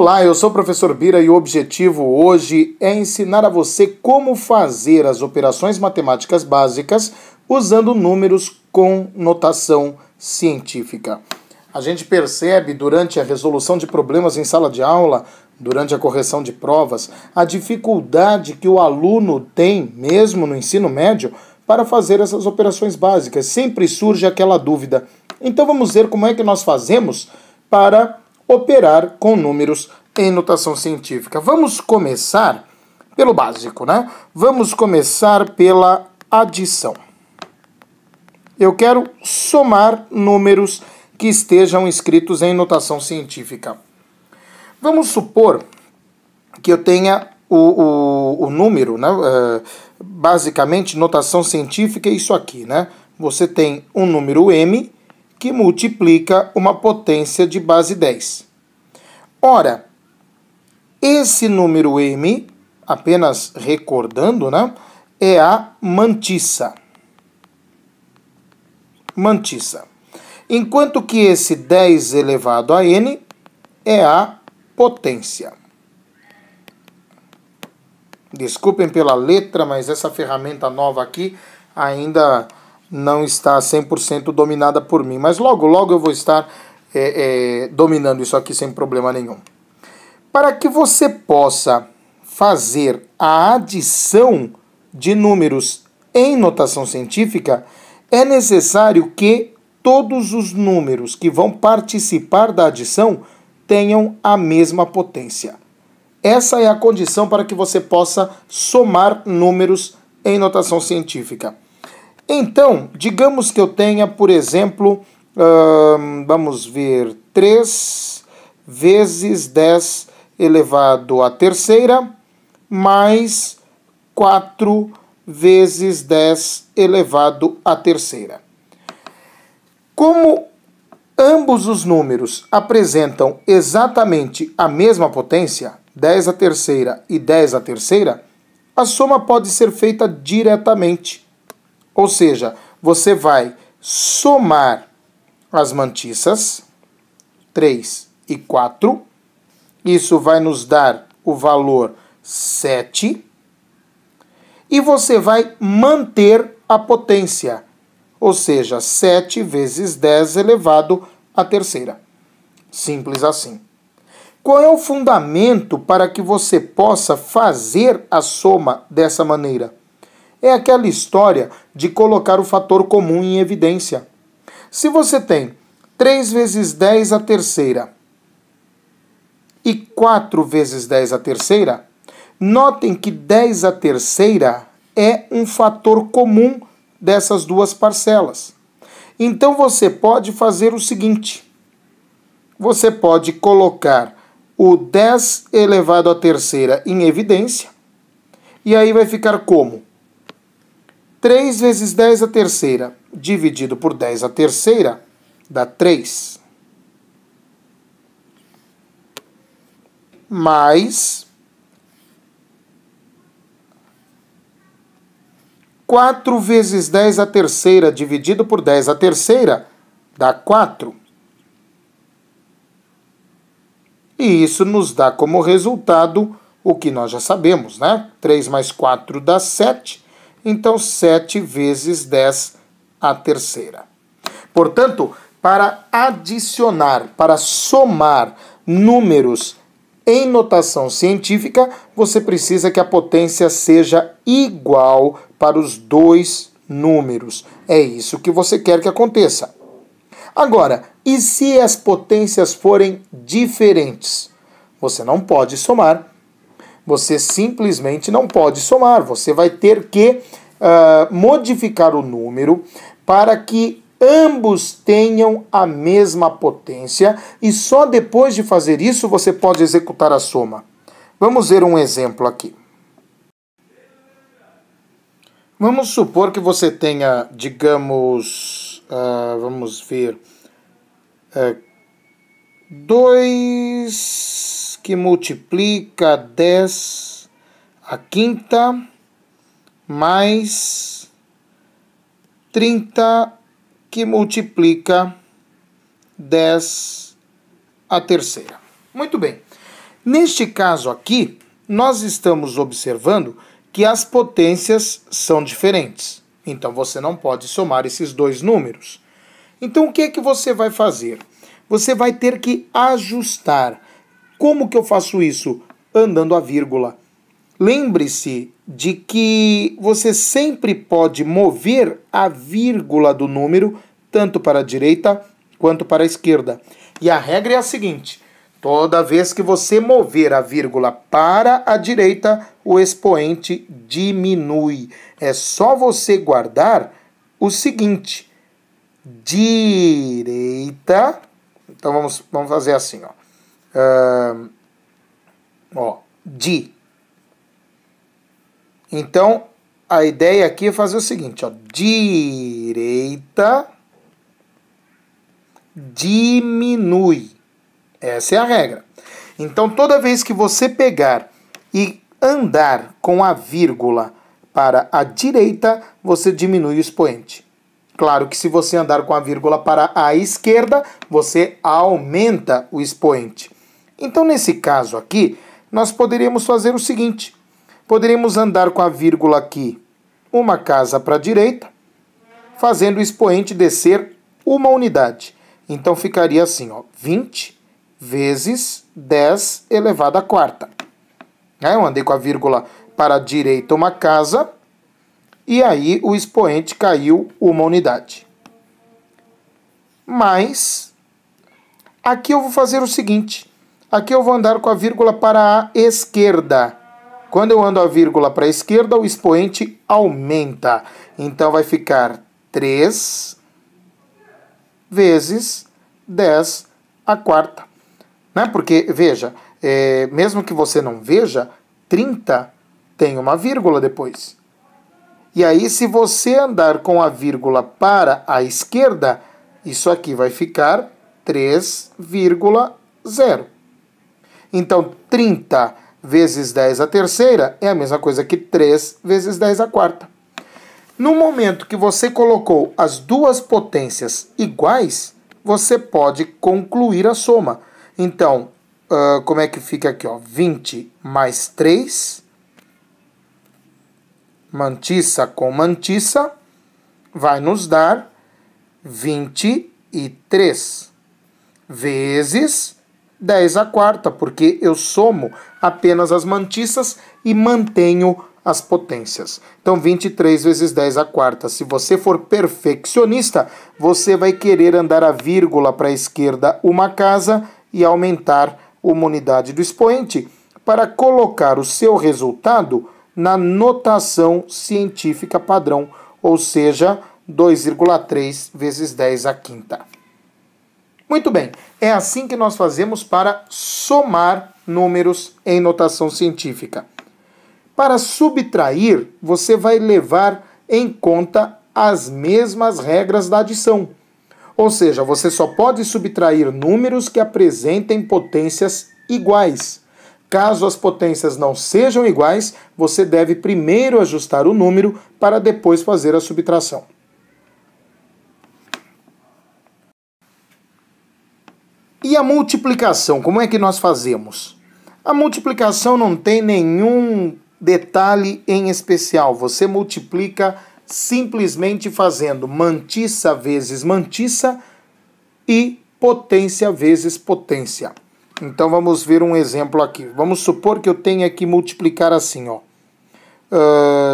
Olá, eu sou o professor Bira e o objetivo hoje é ensinar a você como fazer as operações matemáticas básicas usando números com notação científica. A gente percebe durante a resolução de problemas em sala de aula, durante a correção de provas, a dificuldade que o aluno tem, mesmo no ensino médio, para fazer essas operações básicas. Sempre surge aquela dúvida. Então vamos ver como é que nós fazemos para operar com números em notação científica. Vamos começar pelo básico, né? Vamos começar pela adição. Eu quero somar números que estejam escritos em notação científica. Vamos supor que eu tenha o número, né? Basicamente, notação científica é isso aqui, né? Você tem um número m que multiplica uma potência de base 10. Ora, esse número m, apenas recordando, né, é a mantissa. Mantissa. Enquanto que esse 10 elevado a n é a potência. Desculpem pela letra, mas essa ferramenta nova aqui ainda não está 100% dominada por mim. Mas logo, logo eu vou estar dominando isso aqui sem problema nenhum. Para que você possa fazer a adição de números em notação científica, é necessário que todos os números que vão participar da adição tenham a mesma potência. Essa é a condição para que você possa somar números em notação científica. Então, digamos que eu tenha, por exemplo, vamos ver, 3 vezes 10 elevado à terceira, mais 4 vezes 10 elevado à terceira. Como ambos os números apresentam exatamente a mesma potência, 10 à terceira e 10 à terceira, a soma pode ser feita diretamente. Ou seja, você vai somar as mantissas, 3 e 4, isso vai nos dar o valor 7, e você vai manter a potência, ou seja, 7 vezes 10 elevado à terceira. Simples assim. Qual é o fundamento para que você possa fazer a soma dessa maneira? É aquela história de colocar o fator comum em evidência. Se você tem 3 vezes 10 à terceira e 4 vezes 10 à terceira, notem que 10 à terceira é um fator comum dessas duas parcelas. Então você pode fazer o seguinte: você pode colocar o 10 elevado à terceira em evidência, e aí vai ficar como? 3 vezes 10 à terceira dividido por 10 à terceira dá 3. Mais 4 vezes 10 à terceira dividido por 10 à terceira dá 4. E isso nos dá como resultado o que nós já sabemos, né? 3 mais 4 dá 7. Então, 7 vezes 10 à terceira. Portanto, para adicionar, para somar números em notação científica, você precisa que a potência seja igual para os dois números. É isso que você quer que aconteça. Agora, e se as potências forem diferentes? Você não pode somar. Você simplesmente não pode somar. Você vai ter que modificar o número para que ambos tenham a mesma potência e só depois de fazer isso você pode executar a soma. Vamos ver um exemplo aqui. Vamos supor que você tenha, digamos, vamos ver, 2 que multiplica 10 à quinta, mais 30 que multiplica 10 à terceira. Muito bem. Neste caso aqui, nós estamos observando que as potências são diferentes. Então, você não pode somar esses dois números. Então, o que é que você vai fazer? Você vai ter que ajustar. Como que eu faço isso? Andando a vírgula. Lembre-se de que você sempre pode mover a vírgula do número tanto para a direita quanto para a esquerda. E a regra é a seguinte: toda vez que você mover a vírgula para a direita, o expoente diminui. É só você guardar o seguinte: direita. Então vamos fazer assim, ó. Di. Então a ideia aqui é fazer o seguinte, ó. Direita diminui. Essa é a regra. Então, toda vez que você pegar e andar com a vírgula para a direita, você diminui o expoente. Claro que se você andar com a vírgula para a esquerda, você aumenta o expoente. Então, nesse caso aqui, nós poderíamos fazer o seguinte. Poderíamos andar com a vírgula aqui uma casa para a direita, fazendo o expoente descer uma unidade. Então, ficaria assim, ó, 20 vezes 10 elevado à quarta. Eu andei com a vírgula para a direita uma casa, e aí o expoente caiu uma unidade. Mas, aqui eu vou fazer o seguinte, aqui eu vou andar com a vírgula para a esquerda. Quando eu ando a vírgula para a esquerda, o expoente aumenta. Então, vai ficar 3 vezes 10 à quarta. Né? Porque, veja, mesmo que você não veja, 30 tem uma vírgula depois. E aí, se você andar com a vírgula para a esquerda, isso aqui vai ficar 3,0. Então, 30 vezes 10 à terceira é a mesma coisa que 3 vezes 10 à quarta. No momento que você colocou as duas potências iguais, você pode concluir a soma. Então, como é que fica aqui? Ó? 20 mais 3, mantissa com mantissa, vai nos dar 23 vezes 10 à quarta, porque eu somo apenas as mantissas e mantenho as potências. Então, 23 vezes 10 à quarta. Se você for perfeccionista, você vai querer andar a vírgula para a esquerda uma casa e aumentar uma unidade do expoente para colocar o seu resultado na notação científica padrão, ou seja, 2,3 vezes 10 à quinta. Muito bem, é assim que nós fazemos para somar números em notação científica. Para subtrair, você vai levar em conta as mesmas regras da adição. Ou seja, você só pode subtrair números que apresentem potências iguais. Caso as potências não sejam iguais, você deve primeiro ajustar o número para depois fazer a subtração. E a multiplicação, como é que nós fazemos? A multiplicação não tem nenhum detalhe em especial. Você multiplica simplesmente fazendo mantissa vezes mantissa e potência vezes potência. Então vamos ver um exemplo aqui. Vamos supor que eu tenha que multiplicar assim, ó.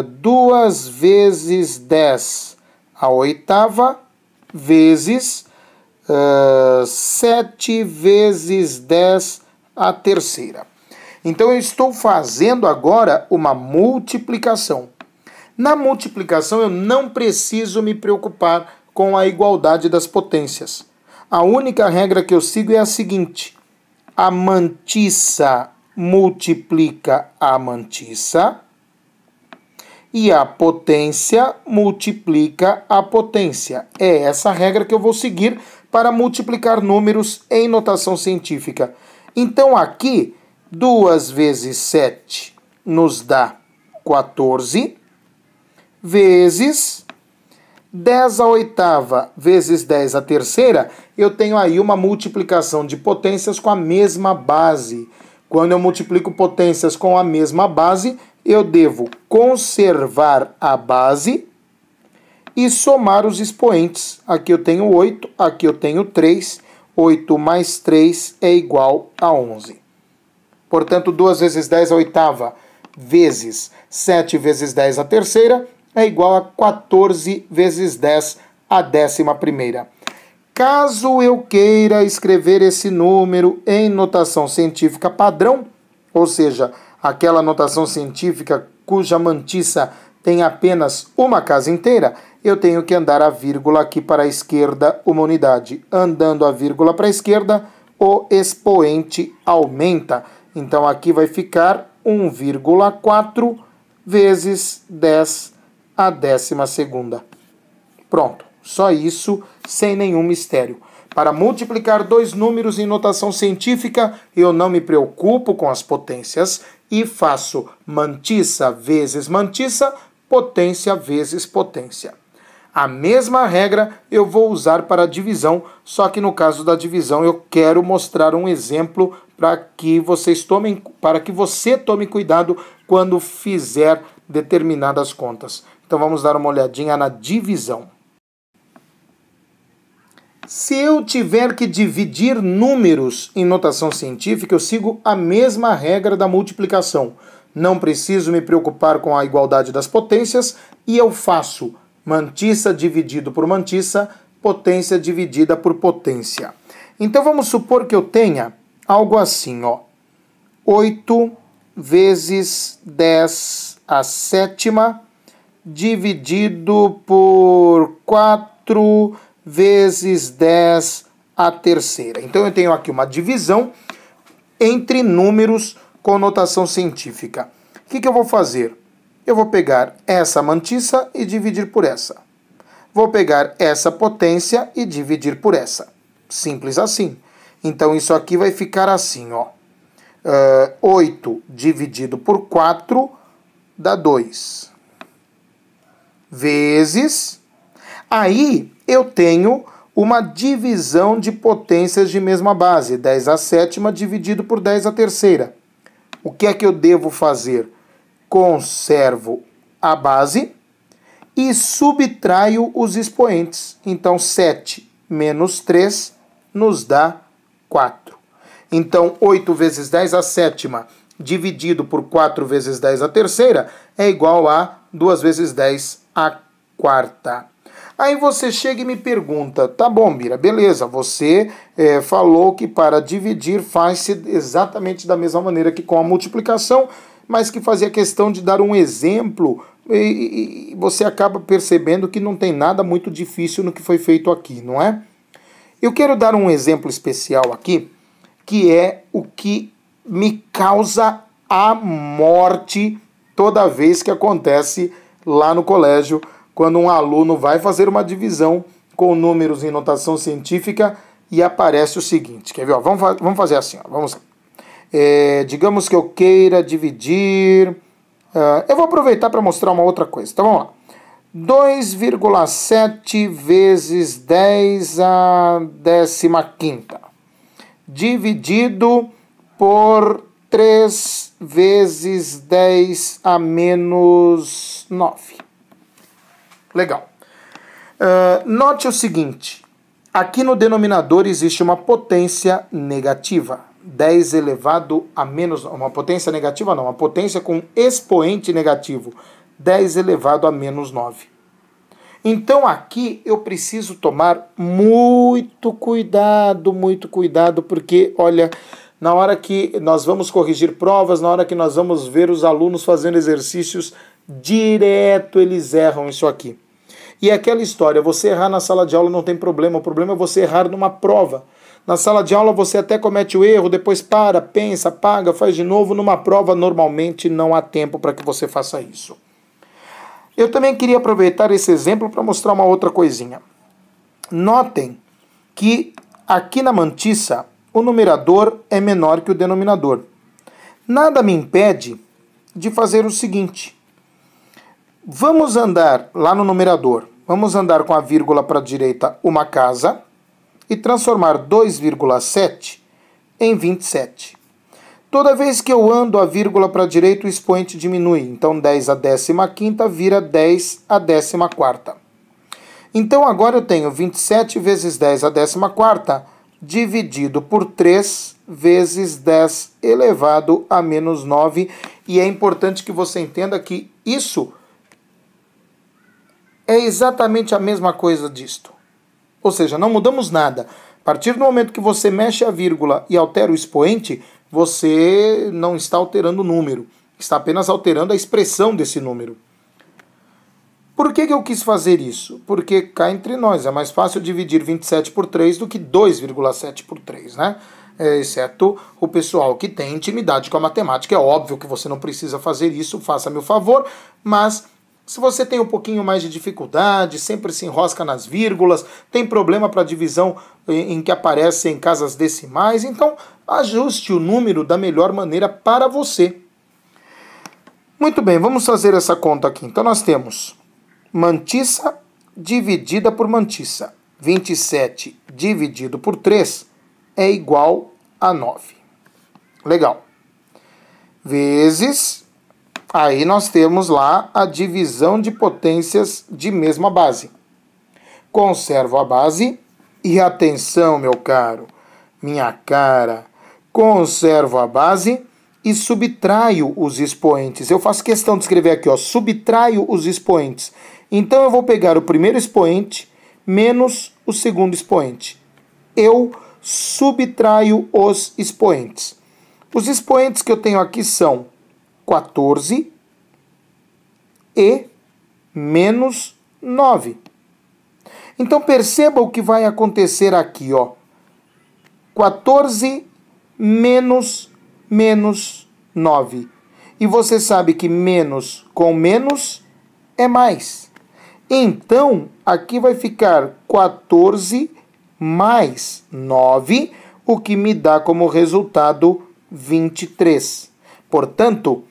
2 vezes 10 à oitava vezes 7 vezes 10 à terceira. Então eu estou fazendo agora uma multiplicação. Na multiplicação eu não preciso me preocupar com a igualdade das potências. A única regra que eu sigo é a seguinte: a mantissa multiplica a mantissa e a potência multiplica a potência. É essa a regra que eu vou seguir para multiplicar números em notação científica. Então aqui, 2 vezes 7 nos dá 14, vezes 10 à oitava vezes 10 à terceira, eu tenho aí uma multiplicação de potências com a mesma base. Quando eu multiplico potências com a mesma base, eu devo conservar a base e somar os expoentes. Aqui eu tenho 8, aqui eu tenho 3. 8 mais 3 é igual a 11. Portanto, 2 vezes 10 a oitava vezes 7 vezes 10 a terceira é igual a 14 vezes 10 a 11ª. Caso eu queira escrever esse número em notação científica padrão, ou seja, aquela notação científica cuja mantissa tem apenas uma casa inteira, eu tenho que andar a vírgula aqui para a esquerda uma unidade. Andando a vírgula para a esquerda, o expoente aumenta. Então aqui vai ficar 1,4 vezes 10 a 12ª. Pronto, só isso, sem nenhum mistério. Para multiplicar dois números em notação científica, eu não me preocupo com as potências e faço mantissa vezes mantissa, potência vezes potência. A mesma regra eu vou usar para a divisão, só que no caso da divisão eu quero mostrar um exemplo para que você tome cuidado quando fizer determinadas contas. Então vamos dar uma olhadinha na divisão. Se eu tiver que dividir números em notação científica, eu sigo a mesma regra da multiplicação. Não preciso me preocupar com a igualdade das potências e eu faço mantissa dividido por mantissa, potência dividida por potência. Então vamos supor que eu tenha algo assim, ó. 8 vezes 10 a sétima dividido por 4 vezes 10 a terceira. Então eu tenho aqui uma divisão entre números com notação científica. O que eu vou fazer? Eu vou pegar essa mantissa e dividir por essa. Vou pegar essa potência e dividir por essa. Simples assim. Então isso aqui vai ficar assim, ó. 8 dividido por 4 dá 2. Vezes... Aí eu tenho uma divisão de potências de mesma base. 10 a sétima dividido por 10 a terceira. O que é que eu devo fazer? Conservo a base e subtraio os expoentes. Então, 7 menos 3 nos dá 4. Então, 8 vezes 10 a sétima dividido por 4 vezes 10 a terceira é igual a 2 vezes 10 a quarta. Aí você chega e me pergunta, tá bom, Bira, beleza, você falou que para dividir faz-se exatamente da mesma maneira que com a multiplicação, mas que fazia questão de dar um exemplo e você acaba percebendo que não tem nada muito difícil no que foi feito aqui, não é? Eu quero dar um exemplo especial aqui, que é o que me causa a morte toda vez que acontece lá no colégio, quando um aluno vai fazer uma divisão com números em notação científica e aparece o seguinte, quer ver? Ó, vamos fazer assim, ó, vamos lá. Digamos que eu queira dividir... eu vou aproveitar para mostrar uma outra coisa. Então vamos lá. 2,7 vezes 10 a 15ª. Dividido por 3 vezes 10 a menos 9. Legal. Note o seguinte. Aqui no denominador existe uma potência negativa. 10 elevado a menos... Uma potência negativa não, uma potência com expoente negativo. 10 elevado a menos 9. Então aqui eu preciso tomar muito cuidado, porque, olha, na hora que nós vamos corrigir provas, na hora que nós vamos ver os alunos fazendo exercícios, direto eles erram isso aqui. E é aquela história, você errar na sala de aula não tem problema, o problema é você errar numa prova. Na sala de aula você até comete o erro, depois para, pensa, apaga, faz de novo. Numa prova normalmente não há tempo para que você faça isso. Eu também queria aproveitar esse exemplo para mostrar uma outra coisinha. Notem que aqui na mantissa o numerador é menor que o denominador. Nada me impede de fazer o seguinte. Vamos andar lá no numerador, vamos andar com a vírgula para a direita uma casa e transformar 2,7 em 27. Toda vez que eu ando a vírgula para a direita, o expoente diminui. Então, 10 à 15ª vira 10 à 14ª. Então, agora eu tenho 27 vezes 10 à 14ª dividido por 3 vezes 10 elevado a menos 9. E é importante que você entenda que isso é exatamente a mesma coisa disto. Ou seja, não mudamos nada. A partir do momento que você mexe a vírgula e altera o expoente, você não está alterando o número. Está apenas alterando a expressão desse número. Por que eu quis fazer isso? Porque cá entre nós é mais fácil dividir 27 por 3 do que 2,7 por 3, né? Exceto o pessoal que tem intimidade com a matemática. É óbvio que você não precisa fazer isso, faça-me o favor, mas se você tem um pouquinho mais de dificuldade, sempre se enrosca nas vírgulas, tem problema para divisão em que aparece em casas decimais, então ajuste o número da melhor maneira para você. Muito bem, vamos fazer essa conta aqui. Então nós temos mantissa dividida por mantissa. 27 dividido por 3 é igual a 9. Legal. Vezes... Aí nós temos lá a divisão de potências de mesma base. Conservo a base e atenção, meu caro, minha cara, conservo a base e subtraio os expoentes. Eu faço questão de escrever aqui, ó, subtraio os expoentes. Então eu vou pegar o primeiro expoente menos o segundo expoente. Eu subtraio os expoentes. Os expoentes que eu tenho aqui são 14 e menos 9. Então perceba o que vai acontecer aqui, ó. 14 menos 9. E você sabe que menos com menos é mais. Então, aqui vai ficar 14 mais 9, o que me dá como resultado 23. Portanto,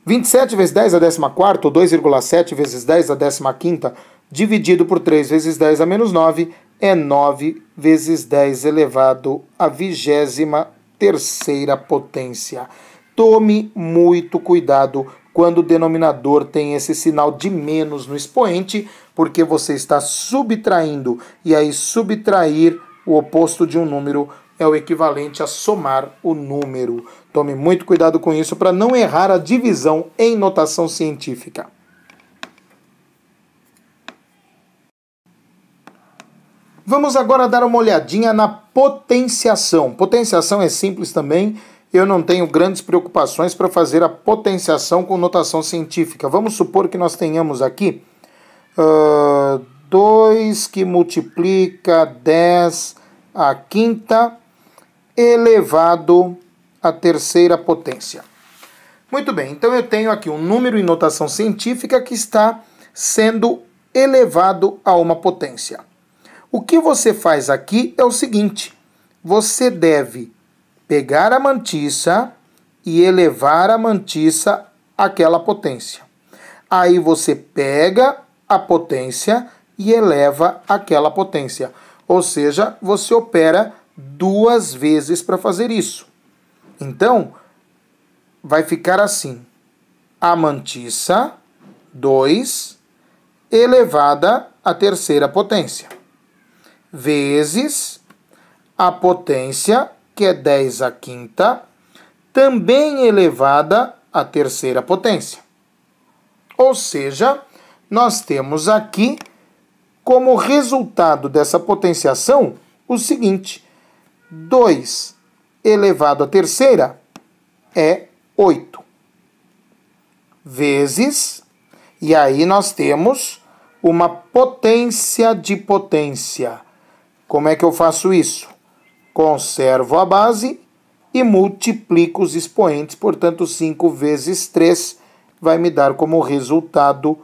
27 vezes 10 a 14ª, ou 2,7 vezes 10 a 15ª, dividido por 3 vezes 10 a menos 9, é 9 vezes 10 elevado à 23ª potência. Tome muito cuidado quando o denominador tem esse sinal de menos no expoente, porque você está subtraindo, e aí subtrair o oposto de um número é o equivalente a somar o número. Tome muito cuidado com isso para não errar a divisão em notação científica. Vamos agora dar uma olhadinha na potenciação. Potenciação é simples também. Eu não tenho grandes preocupações para fazer a potenciação com notação científica. Vamos supor que nós tenhamos aqui 2 que multiplica 10 à quinta elevado à terceira potência. Muito bem, então eu tenho aqui um número em notação científica que está sendo elevado a uma potência. O que você faz aqui é o seguinte: você deve pegar a mantissa e elevar a mantissa àquela potência. Aí você pega a potência e eleva aquela potência. Ou seja, você opera 2 vezes para fazer isso. Então, vai ficar assim: a mantissa 2 elevada à terceira potência, vezes a potência, que é 10 à quinta, também elevada à terceira potência. Ou seja, nós temos aqui, como resultado dessa potenciação, o seguinte: 2 elevado à terceira é 8. Vezes, e aí nós temos uma potência de potência. Como é que eu faço isso? Conservo a base e multiplico os expoentes. Portanto, 5 vezes 3 vai me dar como resultado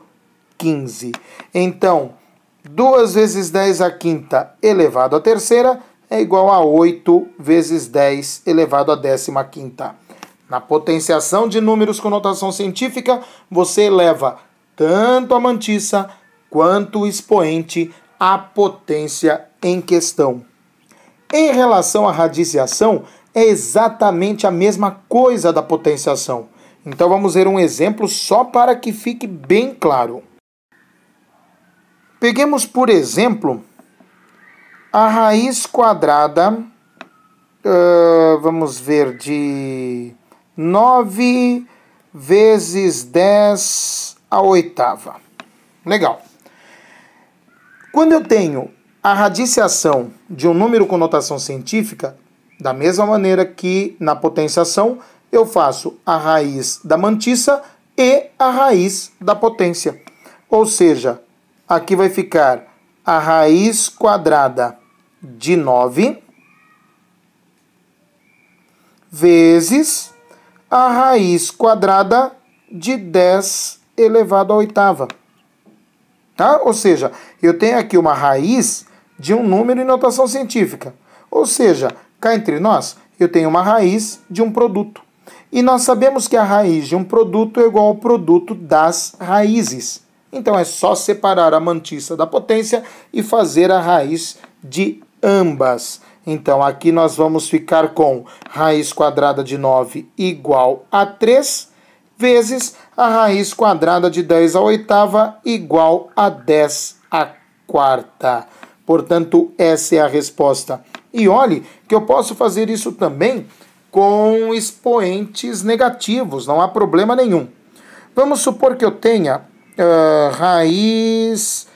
15. Então, 2 vezes 10 à quinta elevado à terceira é igual a 8 vezes 10 elevado à 15ª. Na potenciação de números com notação científica, você eleva tanto a mantissa quanto o expoente à potência em questão. Em relação à radiciação, é exatamente a mesma coisa da potenciação. Então vamos ver um exemplo só para que fique bem claro. Peguemos, por exemplo, a raiz quadrada, vamos ver, de 9 vezes 10 à oitava. Legal. Quando eu tenho a radiciação de um número com notação científica, da mesma maneira que na potenciação, eu faço a raiz da mantissa e a raiz da potência. Ou seja, aqui vai ficar a raiz quadrada de 9 vezes a raiz quadrada de 10 elevado à oitava. Tá? Ou seja, eu tenho aqui uma raiz de um número em notação científica. Ou seja, cá entre nós, eu tenho uma raiz de um produto. E nós sabemos que a raiz de um produto é igual ao produto das raízes. Então é só separar a mantissa da potência e fazer a raiz de ambas. Então aqui nós vamos ficar com raiz quadrada de 9 igual a 3, vezes a raiz quadrada de 10 à oitava igual a 10 à quarta. Portanto, essa é a resposta. E olhe que eu posso fazer isso também com expoentes negativos, não há problema nenhum. Vamos supor que eu tenha raiz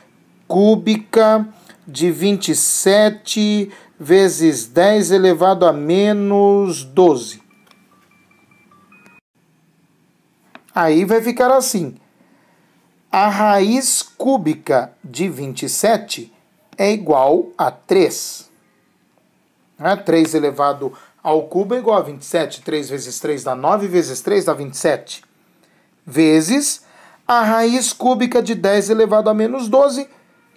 cúbica de 27 vezes 10 elevado a menos 12. Aí vai ficar assim. A raiz cúbica de 27 é igual a 3. 3 elevado ao cubo é igual a 27. 3 vezes 3 dá 9, vezes 3 dá 27. Vezes a raiz cúbica de 10 elevado a menos 12,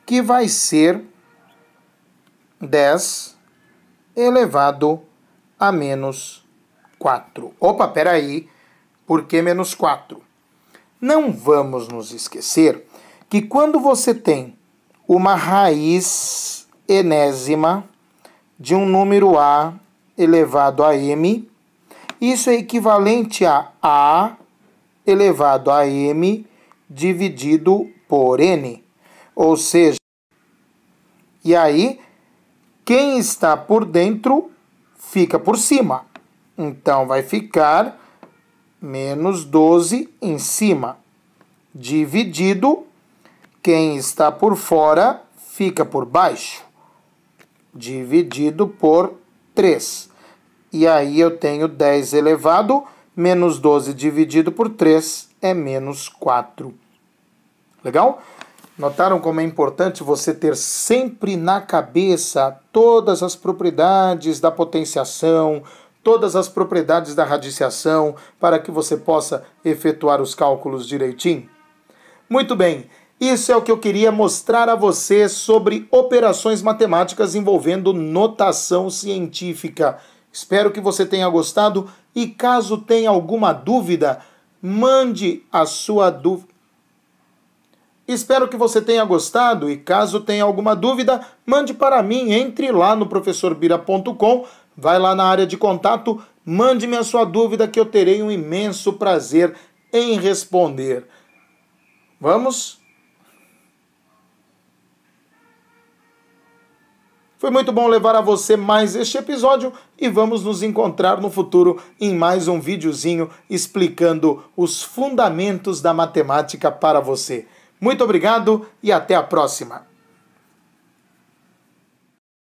que vai ser 10 elevado a menos 4. Opa, peraí. Por que menos 4? Não vamos nos esquecer que quando você tem uma raiz enésima de um número A elevado a M, isso é equivalente a elevado a M dividido por N. Ou seja, e aí, quem está por dentro fica por cima. Então, vai ficar menos 12 em cima, dividido, quem está por fora fica por baixo, dividido por 3. E aí eu tenho 10 elevado, menos 12 dividido por 3 é menos 4. Legal? Notaram como é importante você ter sempre na cabeça todas as propriedades da potenciação, todas as propriedades da radiciação, para que você possa efetuar os cálculos direitinho? Muito bem, isso é o que eu queria mostrar a você sobre operações matemáticas envolvendo notação científica. Espero que você tenha gostado e caso tenha alguma dúvida, mande a sua dúvida. Espero que você tenha gostado e caso tenha alguma dúvida, mande para mim, entre lá no professorbira.com, vai lá na área de contato, mande-me a sua dúvida que eu terei um imenso prazer em responder. Vamos? Foi muito bom levar a você mais este episódio e vamos nos encontrar no futuro em mais um videozinho explicando os fundamentos da matemática para você. Muito obrigado e até a próxima!